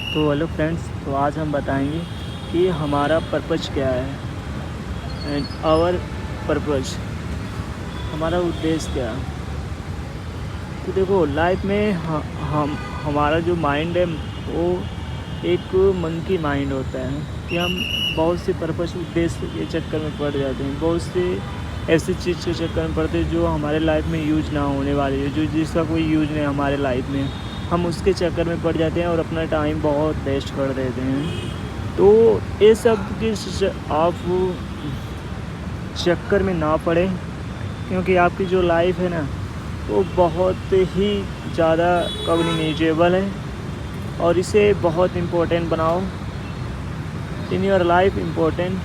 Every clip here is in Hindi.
तो हेलो फ्रेंड्स, तो आज हम बताएंगे कि हमारा पर्पज़ क्या है एंड आवर पर्पज़, हमारा उद्देश्य क्या है। तो देखो लाइफ में हम हमारा जो माइंड है वो एक मंकी माइंड होता है कि हम बहुत से पर्पज़ उद्देश्य के चक्कर में पड़ जाते हैं, बहुत से ऐसी चीज़ के चक्कर में पड़ते हैं जो हमारे लाइफ में यूज ना होने वाली है, जो जिसका कोई यूज नहीं हमारे लाइफ में, हम उसके चक्कर में पड़ जाते हैं और अपना टाइम बहुत वेस्ट कर देते हैं। तो ये सब के आप चक्कर में ना पड़े, क्योंकि आपकी जो लाइफ है ना वो बहुत ही ज़्यादा कॉग्निजेबल है और इसे बहुत इम्पोर्टेंट बनाओ इन योर लाइफ। इम्पोर्टेंट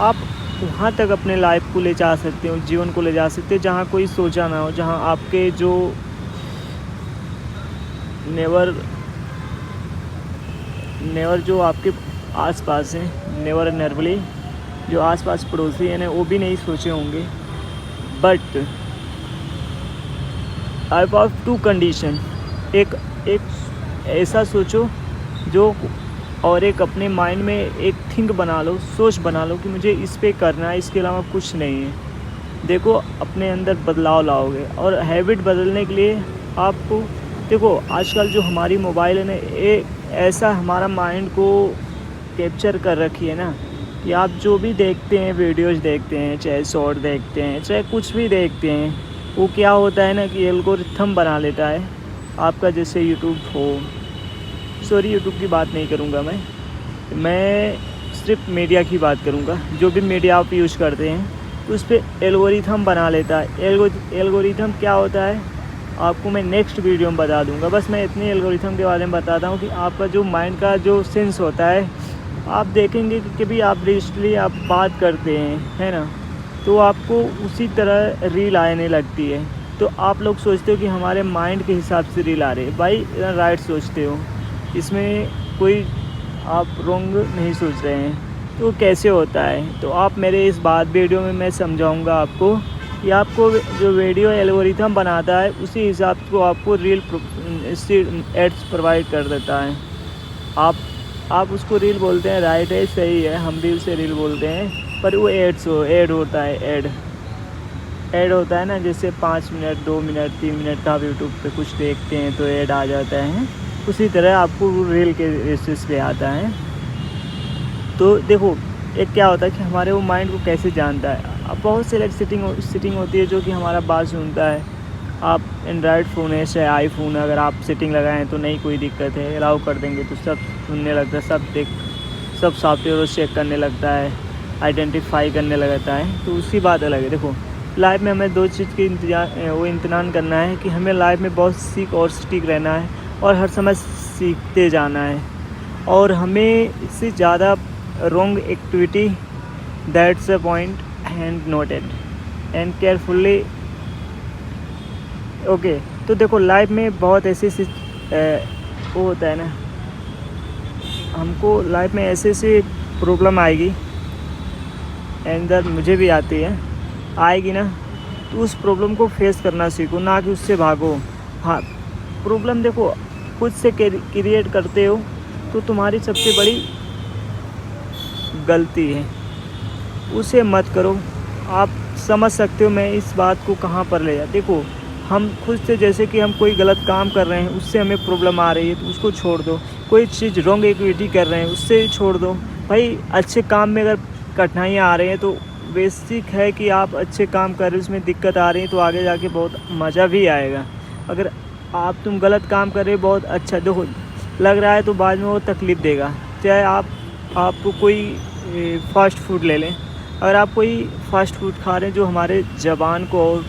आप वहाँ तक अपने लाइफ को ले जा सकते हो, जीवन को ले जा सकते हो जहाँ कोई सोचा ना हो, जहाँ आपके जो नेवर जो आपके आसपास हैं, नेवर नर्वली जो आसपास पड़ोसी हैं वो भी नहीं सोचे होंगे। But I have two condition, एक ऐसा सोचो जो, और एक अपने माइंड में एक थिंक बना लो, सोच बना लो कि मुझे इस पे करना है, इसके अलावा कुछ नहीं है। देखो अपने अंदर बदलाव लाओगे और हैबिट बदलने के लिए आपको देखो आजकल जो हमारी मोबाइल है ना ये ऐसा हमारा माइंड को कैप्चर कर रखी है ना कि आप जो भी देखते हैं, वीडियोज़ देखते हैं, चाहे शॉर्ट देखते हैं, चाहे कुछ भी देखते हैं, वो क्या होता है ना कि एल्गोरिथम बना लेता है आपका। जैसे यूट्यूब हो, सॉरी यूट्यूब की बात नहीं करूँगा मैं सिर्फ मीडिया की बात करूँगा। जो भी मीडिया आप यूज़ करते हैं तो उस पर एल्गोरिथम बना लेता है। एल्गोरिथम क्या होता है आपको मैं नेक्स्ट वीडियो में बता दूँगा। बस मैं इतनी एल्गोरिथम के बारे में बताता हूँ कि आपका जो माइंड का जो सेंस होता है, आप देखेंगे कि कभी आप रिस्टली आप बात करते हैं, है ना, तो आपको उसी तरह रील आने लगती है। तो आप लोग सोचते हो कि हमारे माइंड के हिसाब से रील आ रही है। भाई राइट सोचते हो, इसमें कोई आप रॉन्ग नहीं सोच रहे हैं। तो कैसे होता है तो आप मेरे इस बात वीडियो में मैं समझाऊंगा आपको कि आपको जो वीडियो एल्गोरिथम बनाता है उसी हिसाब को आपको रील एड्स प्रोवाइड कर देता है। आप उसको रील बोलते हैं, राइट है, सही है, हम भी उसे रील बोलते हैं, पर वो ऐड होता है। ऐड होता है ना, जैसे 5 मिनट 2 मिनट 3 मिनट का आप यूट्यूब पे कुछ देखते हैं तो ऐड आ जाता है, उसी तरह आपको रील के बेसिस पे आता है। तो देखो एक क्या होता है कि हमारे वो माइंड को कैसे जानता है। अब बहुत सेलेक्ट सिटिंग होती है जो कि हमारा बात सुनता है। आप एंड्रॉयड फ़ोन है चाहे आईफोन, अगर आप सेटिंग लगाएं तो नहीं कोई दिक्कत है, अलाउ कर देंगे तो सब सुनने लगता है, सब सॉफ्टवेयर चेक करने लगता है, आइडेंटिफाई करने लगता है। तो उसकी बात अलग है। देखो लाइफ में हमें 2 चीज़ की इम्तनान करना है कि हमें लाइफ में बहुत सीख और सटीक रहना है और हर समय सीखते जाना है। और हमें इससे ज़्यादा wrong activity that's a point and noted and carefully. Okay, तो देखो लाइफ में बहुत ऐसे वो होता है ना, हमको लाइफ में ऐसे प्रॉब्लम आएगी, एंड मुझे भी आती है, आएगी ना, तो उस प्रॉब्लम को फेस करना सीखो, ना कि उससे भागो। हाँ, प्रॉब्लम देखो खुद से क्रिएट करते हो तो तुम्हारी सबसे बड़ी गलती है, उसे मत करो। आप समझ सकते हो मैं इस बात को कहाँ पर ले जा। देखो हम खुद से, जैसे कि हम कोई गलत काम कर रहे हैं उससे हमें प्रॉब्लम आ रही है तो उसको छोड़ दो। कोई चीज़ रॉन्ग एक्टिविटी कर रहे हैं उससे छोड़ दो। भाई अच्छे काम में अगर कठिनाइयाँ आ रही हैं तो बेसिक है कि आप अच्छे काम कर रहे हो, उसमें दिक्कत आ रही है तो आगे जाके बहुत मज़ा भी आएगा। अगर तुम गलत काम कर रहे हो, बहुत अच्छा देखो लग रहा है तो बाद में वो तकलीफ़ देगा। चाहे आपको कोई फ़ास्ट फूड ले लें, अगर आप कोई फ़ास्ट फूड खा रहे हैं जो हमारे ज़बान को, और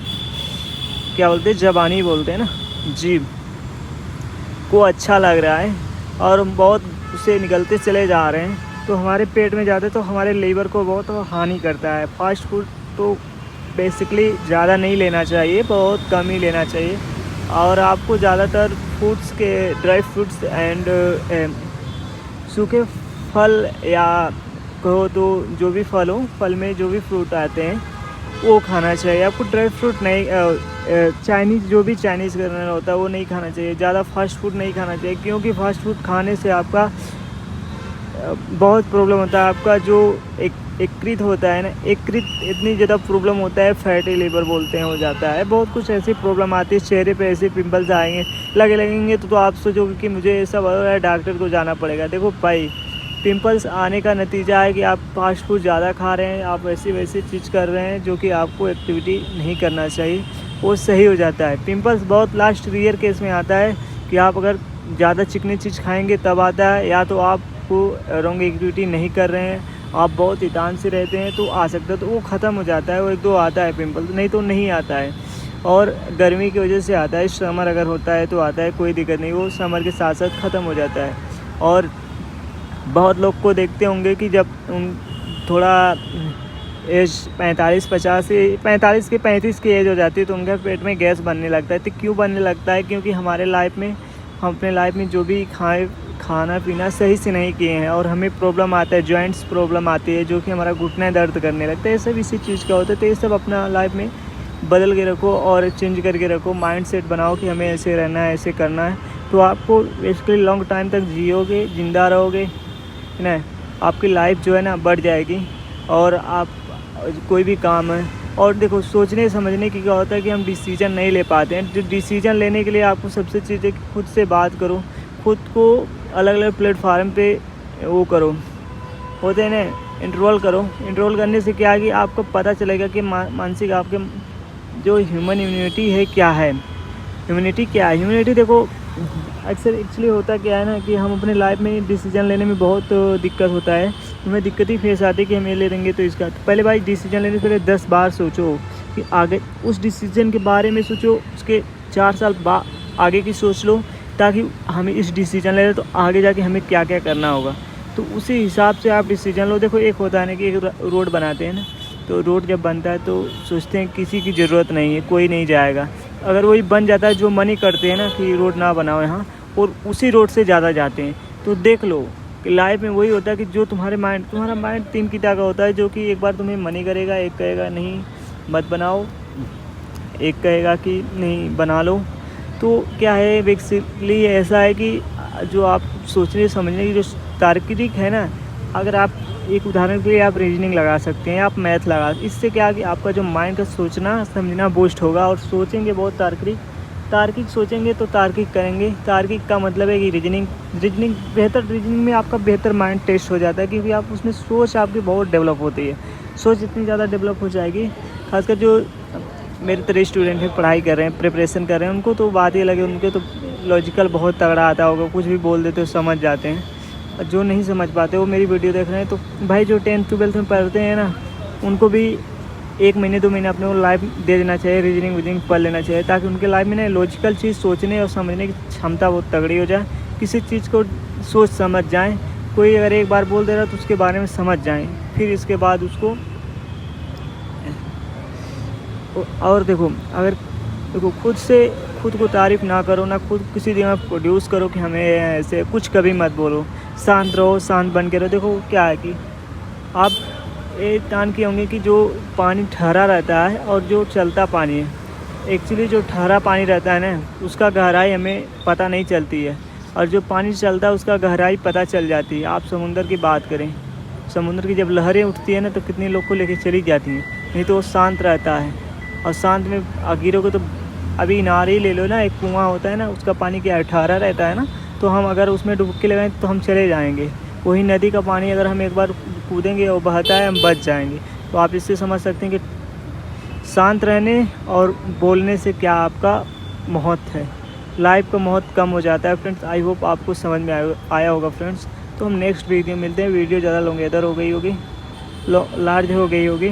क्या बोलते हैं, ज़बानी बोलते हैं ना, जीभ को अच्छा लग रहा है और हम बहुत उसे निकलते चले जा रहे हैं तो हमारे पेट में जाते तो हमारे लीवर को बहुत हानि करता है। फ़ास्ट फूड तो बेसिकली ज़्यादा नहीं लेना चाहिए, बहुत कम ही लेना चाहिए। और आपको ज़्यादातर फ्रूट्स के, ड्राई फ्रूट्स एंड सूखे फल, या कहो तो जो भी फल हो, फल में जो भी फ्रूट आते हैं वो खाना चाहिए। आपको ड्राई फ्रूट नहीं, चाइनीज़ जो भी चाइनीज़ करना होता है वो नहीं खाना चाहिए। ज़्यादा फास्ट फूड नहीं खाना चाहिए, क्योंकि फास्ट फूड खाने से आपका बहुत प्रॉब्लम होता है। आपका जो यकृत होता है ना, यकृत इतनी ज़्यादा प्रॉब्लम होता है, फैटी लिवर बोलते हैं, हो जाता है। बहुत कुछ ऐसी प्रॉब्लम आती है, चेहरे पे ऐसे पिंपल्स आएंगे लगेंगे तो आप सोचोगे कि मुझे ये सब हो रहा है, डॉक्टर को जाना पड़ेगा। देखो भाई, पिंपल्स आने का नतीजा है कि आप फास्ट फूड ज़्यादा खा रहे हैं, आप वैसी वैसी चीज़ कर रहे हैं जो कि आपको एक्टिविटी नहीं करना चाहिए, वो सही हो जाता है। पिंपल्स बहुत लास्ट रियर केस में आता है कि आप अगर ज़्यादा चिकनी चीज़ खाएंगे तब आता है, या तो आपको रॉन्ग एक्टिविटी नहीं कर रहे हैं, आप बहुत ईतान से रहते हैं तो आ सकता है, तो वो ख़त्म हो जाता है। वो 1-2 आता है पिंपल, नहीं तो नहीं आता है। और गर्मी की वजह से आता है, समर अगर होता है तो आता है, कोई दिक्कत नहीं, वो समर के साथ साथ ख़त्म हो जाता है। और बहुत लोग को देखते होंगे कि जब थोड़ा एज 45-50 से 45 के 35 की एज हो जाती है तो उनके पेट में गैस बनने लगता है। तो क्यों बनने लगता है? क्योंकि हमारे लाइफ में, हम अपने लाइफ में जो भी खाना पीना सही से नहीं किए हैं, और हमें प्रॉब्लम आता है, जॉइंट्स प्रॉब्लम आती है, जो कि हमारा घुटने दर्द करने लगता है। ये सब इसी चीज़ का होता है। तो ये सब अपना लाइफ में बदल के रखो और चेंज करके रखो, माइंड सेट बनाओ कि हमें ऐसे रहना है, ऐसे करना है, तो आपको बेसिकली लॉन्ग टाइम तक जियोगे, ज़िंदा रहोगे, है ना। आपकी लाइफ जो है ना बढ़ जाएगी, और आप कोई भी काम है। और देखो, सोचने समझने की क्या होता है कि हम डिसीजन नहीं ले पाते हैं। जो डिसीजन लेने के लिए आपको सबसे चीज़ है कि खुद से बात करो, खुद को अलग अलग प्लेटफार्म पे वो करो, होते हैं ना, इंट्रोल करो। इंट्रोल करने से क्या है कि आपको पता चलेगा कि मानसिक आपके जो ह्यूमन इम्यूनिटी है क्या है, ह्यूमनिटी क्या है। ह्यूमनिटी देखो, अक्सर एक्चुअली होता क्या है ना कि हम अपने लाइफ में डिसीजन लेने में बहुत दिक्कत होता है, हमें दिक्कत ही फेस आती है कि हम ये ले लेंगे तो इसका। तो पहले भाई डिसीजन लेने से पहले 10 बार सोचो कि आगे उस डिसीजन के बारे में सोचो, उसके 4 साल आगे की सोच लो, ताकि हमें इस डिसीजन ले तो आगे जाके हमें क्या क्या करना होगा, तो उसी हिसाब से आप डिसीजन लो। देखो, एक होता है ना कि एक रोड बनाते हैं ना, तो रोड जब बनता है तो सोचते हैं किसी की ज़रूरत नहीं है, कोई नहीं जाएगा। अगर वही बन जाता है, जो मनी करते हैं ना कि रोड ना बनाओ यहाँ, और उसी रोड से ज़्यादा जाते हैं। तो देख लो कि लाइफ में वही होता है कि जो तुम्हारा माइंड 3 की तरह का होता है, जो कि एक बार तुम्हें मनी करेगा, एक कहेगा नहीं मत बनाओ, एक कहेगा कि नहीं बना लो। तो क्या है, बेसिकली ऐसा है कि जो आप सोचने समझने की जो तार्किक है ना, अगर आप एक उदाहरण के लिए आप रीजनिंग लगा सकते हैं, आप मैथ लगा, इससे क्या है कि आपका जो माइंड का सोचना समझना बूस्ट होगा, और सोचेंगे बहुत तार्किक सोचेंगे तो तार्किक करेंगे। तार्किक का मतलब है कि रीजनिंग रीजनिंग में आपका बेहतर माइंड टेस्ट हो जाता है, क्योंकि आप उसमें सोच आपकी बहुत डेवलप होती है। सोच इतनी ज़्यादा डेवलप हो जाएगी, खासकर जो मेरे तरह स्टूडेंट हैं, पढ़ाई कर रहे हैं, प्रिपरेशन कर रहे हैं, उनको तो बात ही लगे, उनके तो लॉजिकल बहुत तगड़ा आता होगा, कुछ भी बोल देते हो समझ जाते हैं। और जो नहीं समझ पाते वो मेरी वीडियो देख रहे हैं, तो भाई जो 10th-12th में पढ़ते हैं ना, उनको भी 1 महीने 2 महीने अपने को लाइफ दे देना चाहिए, रीजनिंग पढ़ लेना चाहिए, ताकि उनके लाइफ में ना लॉजिकल चीज़ सोचने और समझने की क्षमता बहुत तगड़ी हो जाए, किसी चीज़ को सोच समझ जाएँ। कोई अगर एक बार बोल दे रहा तो उसके बारे में समझ जाएँ, फिर इसके बाद उसको। और देखो, अगर खुद को तारीफ़ ना करो, ना खुद किसी जगह प्रोड्यूस करो कि हमें ऐसे, कुछ कभी मत बोलो, शांत रहो, शांत बन के रहो। देखो क्या है कि आप ये जान के होंगे कि जो पानी ठहरा रहता है और जो चलता पानी है, एक्चुअली जो ठहरा पानी रहता है ना, उसका गहराई हमें पता नहीं चलती है, और जो पानी चलता है उसका गहराई पता चल जाती है। आप समुंदर की बात करें, समुद्र की जब लहरें उठती है ना, तो कितने लोग को लेके चली जाती हैं, नहीं तो वो शांत रहता है। और शांत में गिरोगे तो, अभी नारी ले लो ना, एक कुआं होता है ना, उसका पानी क्या ठहरा रहता है ना, तो हम अगर उसमें डुबकी लगाएं तो हम चले जाएंगे। वही नदी का पानी अगर हम एक बार कूदेंगे और बहता है, हम बच जाएंगे। तो आप इससे समझ सकते हैं कि शांत रहने और बोलने से क्या आपका महत्व है, लाइफ का महत्व कम हो जाता है। फ्रेंड्स, आई होप आपको समझ में आया होगा फ्रेंड्स। तो हम नेक्स्ट वीडियो मिलते हैं। वीडियो ज़्यादा लॉन्ग हो गई होगी, लार्ज हो गई होगी,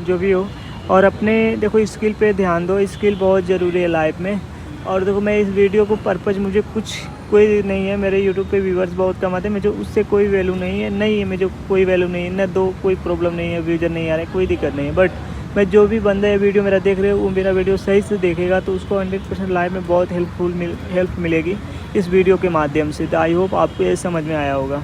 जो भी हो। और अपने देखो स्किल पे ध्यान दो, स्किल बहुत ज़रूरी है लाइफ में। और देखो, मैं इस वीडियो को पर्पज़, मुझे कोई नहीं है, मेरे यूट्यूब पे व्यूवर्स बहुत कम आते हैं, मुझे उससे कोई वैल्यू नहीं है, मुझे कोई वैल्यू नहीं है, कोई प्रॉब्लम नहीं है, व्यूजर नहीं आ रहे, कोई दिक्कत नहीं है। बट मैं जो भी बंदा ये वीडियो मेरा देख रहे हो, वो मेरा वीडियो सही से देखेगा तो उसको 100% लाइफ में बहुत हेल्प मिलेगी इस वीडियो के माध्यम से। तो आई होप आपको ये समझ में आया होगा।